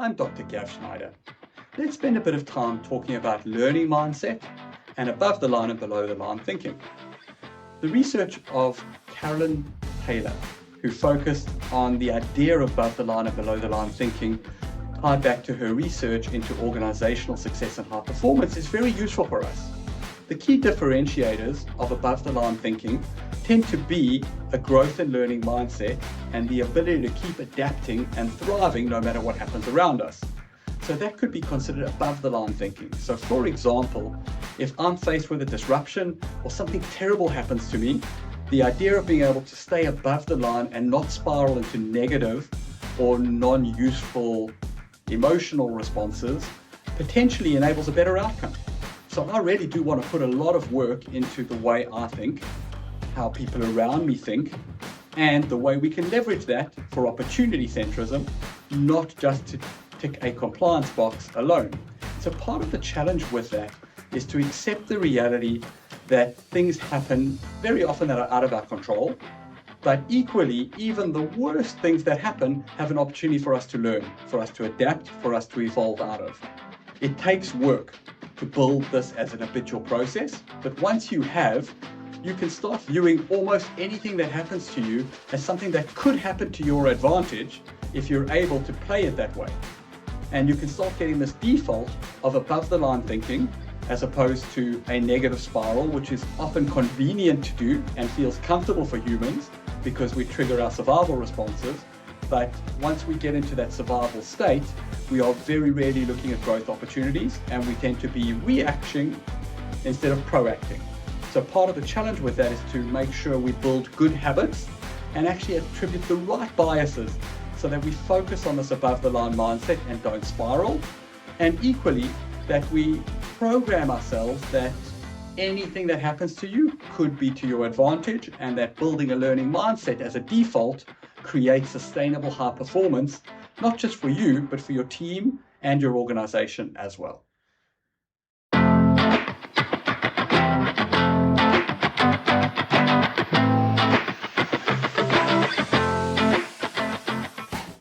I'm Dr. Gav Schneider. Let's spend a bit of time talking about learning mindset and above the line and below the line thinking. The research of Carolyn Taylor, who focused on the idea of above the line and below the line thinking, tied back to her research into organizational success and high performance, is very useful for us. The key differentiators of above the line thinking tend to be a growth and learning mindset and the ability to keep adapting and thriving no matter what happens around us. So that could be considered above the line thinking. So for example, if I'm faced with a disruption or something terrible happens to me, the idea of being able to stay above the line and not spiral into negative or non-useful emotional responses potentially enables a better outcome. So I really do want to put a lot of work into the way I think, how people around me think, and the way we can leverage that for opportunity-centrism, not just to tick a compliance box alone. So part of the challenge with that is to accept the reality that things happen very often that are out of our control, but equally, even the worst things that happen have an opportunity for us to learn, for us to adapt, for us to evolve out of. It takes work to build this as an habitual process, but once you have, you can start viewing almost anything that happens to you as something that could happen to your advantage if you're able to play it that way. And you can start getting this default of above the line thinking as opposed to a negative spiral, which is often convenient to do and feels comfortable for humans because we trigger our survival responses. But once we get into that survival state, we are very rarely looking at growth opportunities and we tend to be reacting instead of proacting. So part of the challenge with that is to make sure we build good habits and actually attribute the right biases so that we focus on this above the line mindset and don't spiral. And equally, that we program ourselves that anything that happens to you could be to your advantage, and that building a learning mindset as a default creates sustainable high performance, not just for you, but for your team and your organization as well.